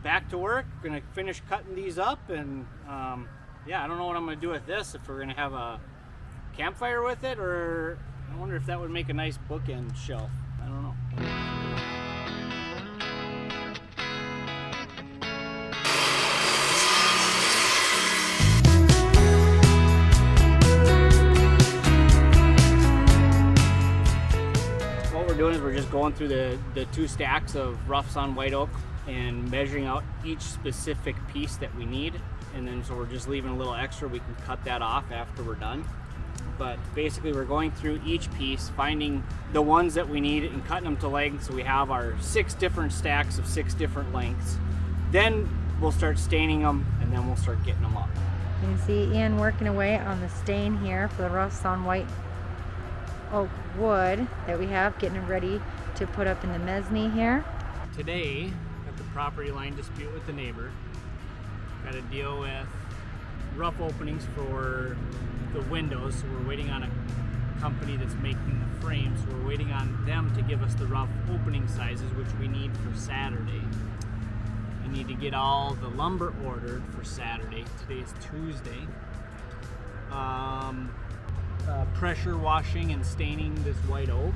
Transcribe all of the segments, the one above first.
back to work. Gonna finish cutting these up, and yeah, I don't know what I'm gonna do with this. If we're gonna have a campfire with it, or I wonder if that would make a nice bookend shelf. I don't know. What we're doing is we're just going through the 2 stacks of roughs on white oak and measuring out each specific piece that we need, and then so we're just leaving a little extra. We can cut that off after we're done. But basically we're going through each piece, finding the ones that we need and cutting them to length, so we have our 6 different stacks of 6 different lengths. Then we'll start staining them, and then we'll start getting them up. You can see Ian working away on the stain here for the roughs on white oak wood that we have, getting it ready to put up in the mezzanine here. Today, at the property line dispute with the neighbor, got to deal with rough openings for the windows, so we're waiting on a company that's making the frames, so we're waiting on them to give us the rough opening sizes, which we need for Saturday. We need to get all the lumber ordered for Saturday. Today is Tuesday. Pressure washing and staining this white oak.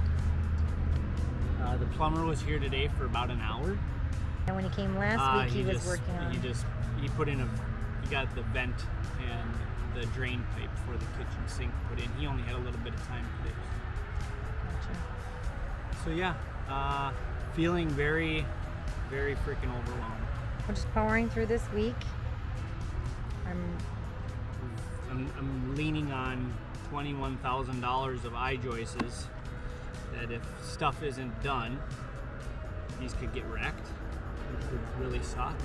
The plumber was here today for about an hour. And when he came last week, he was working on. He put in he got the vent and the drain pipe for the kitchen sink put in. He only had a little bit of time today. Gotcha. So yeah, feeling very, very freaking overwhelmed. We're just powering through this week. I'm leaning on $21,000 of I-joists that if stuff isn't done, these could get wrecked, which would really suck.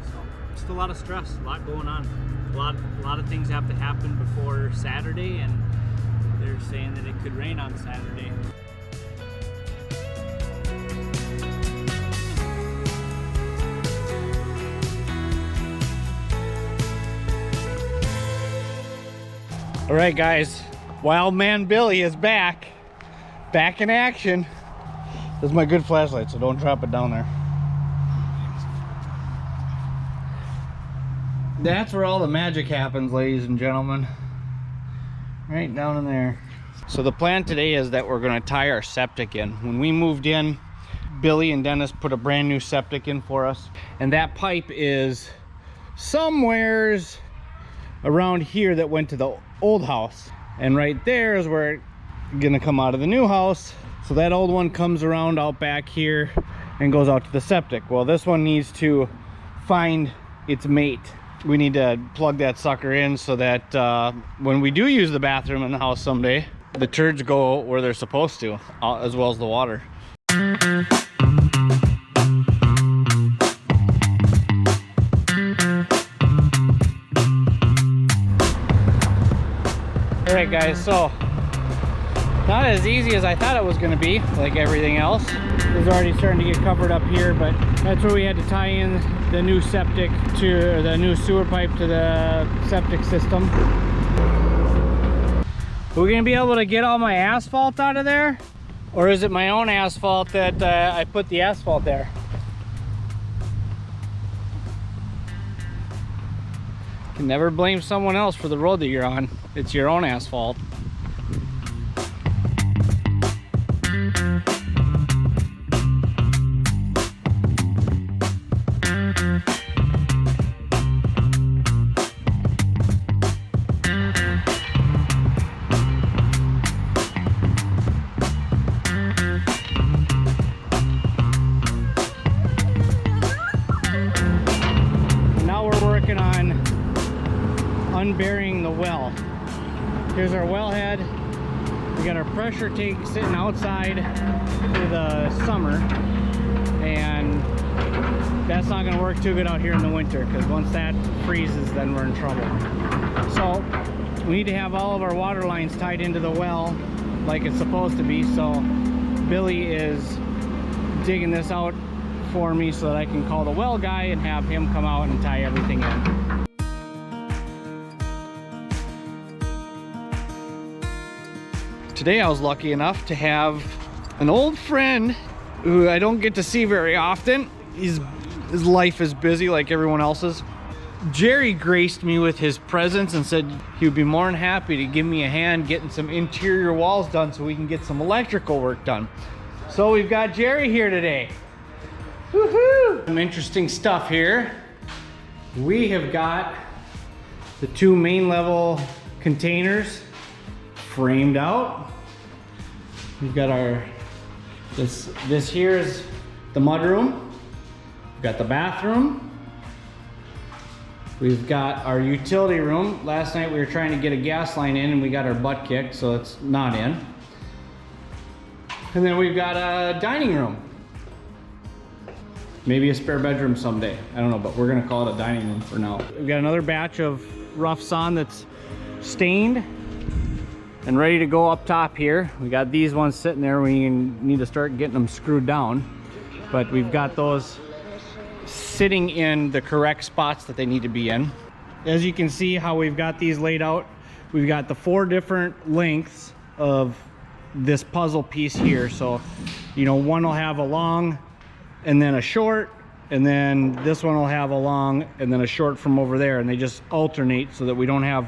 So just a lot of stress, a lot going on. A lot of things have to happen before Saturday, and they're saying that it could rain on Saturday. All right, guys, Wild Man Billy is back in action. This is my good flashlight, so don't drop it down there. That's where all the magic happens, ladies and gentlemen. Right down in there. So the plan today is that we're gonna tie our septic in. When we moved in, Billy and Dennis put a brand new septic in for us. And that pipe is somewheres around here that went to the old house. And right there is where it's gonna come out of the new house. So that old one comes around out back here and goes out to the septic. Well, this one needs to find its mate. We need to plug that sucker in so that when we do use the bathroom in the house someday, the turds go where they're supposed to, as well as the water. All right, guys, so not as easy as I thought it was going to be, like everything else. It's already starting to get covered up here, but that's where we had to tie in the new septic to the new sewer pipe to the septic system. Are we gonna be able to get all my asphalt out of there? Or is it my own asphalt that I put the asphalt there? You can never blame someone else for the road that you're on. It's your own asphalt. Unburying the well. Here's our wellhead. We got our pressure tank sitting outside for the summer, and that's not going to work too good out here in the winter, because once that freezes, then we're in trouble. So we need to have all of our water lines tied into the well like it's supposed to be. So Billy is digging this out for me so that I can call the well guy and have him come out and tie everything in. Today I was lucky enough to have an old friend who I don't get to see very often. He's his life is busy like everyone else's. Jerry graced me with his presence and said he would be more than happy to give me a hand getting some interior walls done so we can get some electrical work done. So we've got Jerry here today. Woohoo! Some interesting stuff here. We have got the 2 main level containers framed out. We've got our, this here is the mudroom. We've got the bathroom. We've got our utility room. Last night we were trying to get a gas line in and we got our butt kicked, so it's not in. And then we've got a dining room. Maybe a spare bedroom someday. I don't know, but we're gonna call it a dining room for now. We've got another batch of rough sawn that's stained and ready to go up top here. We got these ones sitting there. We need to start getting them screwed down, but we've got those sitting in the correct spots that they need to be in. As you can see how we've got these laid out, we've got the 4 different lengths of this puzzle piece here. So, you know, one will have a long and then a short, and then this one will have a long and then a short from over there, and they just alternate so that we don't have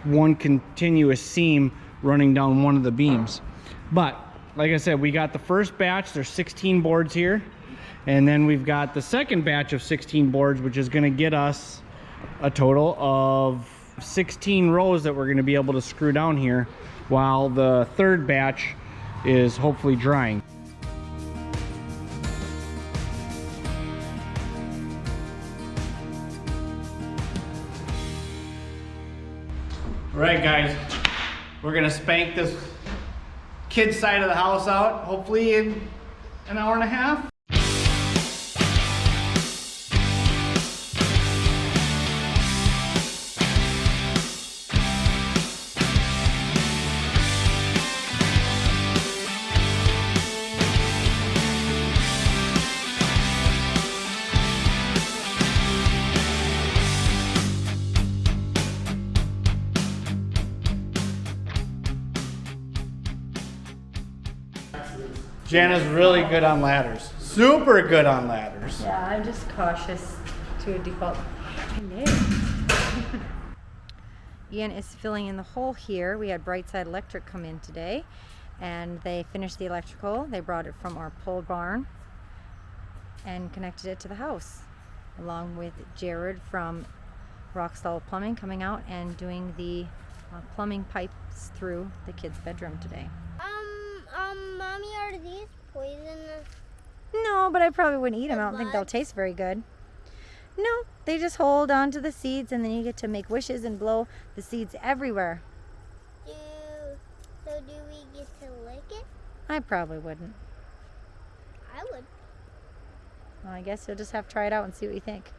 one continuous seam running down one of the beams. But like I said, we got the first batch. There's 16 boards here. And then we've got the second batch of 16 boards, which is gonna get us a total of 16 rows that we're gonna be able to screw down here, while the third batch is hopefully drying. All right, guys, we're gonna spank this kid side of the house out, hopefully in an hour and a half. Jana's really good on ladders. Super good on ladders. Yeah, I'm just cautious to a default. Ian is filling in the hole here. We had Brightside Electric come in today and they finished the electrical. They brought it from our pole barn and connected it to the house, along with Jared from Rockstall Plumbing coming out and doing the plumbing pipes through the kids' bedroom today. Mommy, are these poisonous? No, but I probably wouldn't eat them. I don't think they'll taste very good. No, they just hold on to the seeds and then you get to make wishes and blow the seeds everywhere. Do we get to lick it? I probably wouldn't. I would. Well, I guess you'll just have to try it out and see what you think.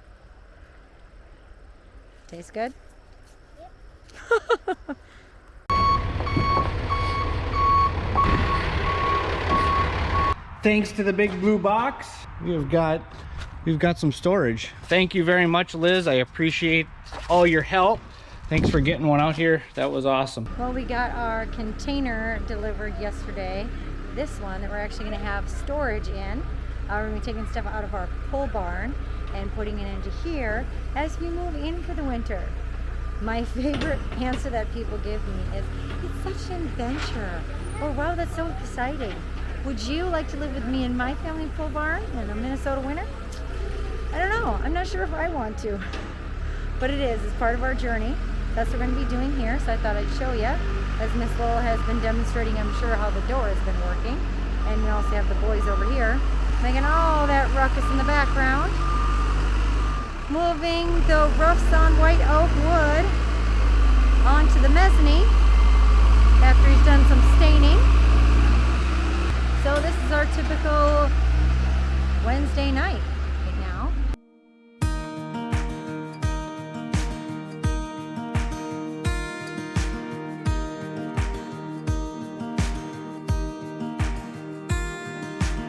Tastes good? Yep. Thanks to the big blue box, we've got some storage. Thank you very much, Liz. I appreciate all your help. Thanks for getting one out here. That was awesome. Well, we got our container delivered yesterday. This one that we're actually going to have storage in. We're going to be taking stuff out of our pole barn and putting it into here as we move in for the winter. My favorite answer that people give me is, it's such an adventure. Oh wow, that's so exciting. Would you like to live with me in my family pole barn in the Minnesota winter? I don't know. I'm not sure if I want to. But it is. It's part of our journey. That's what we're going to be doing here. So I thought I'd show you. As Miss Lowell has been demonstrating, I'm sure, how the door has been working. And you also have the boys over here making all that ruckus in the background. Moving the rough sawn white oak wood onto the mezzanine after he's done some staining. So this is our typical Wednesday night right now.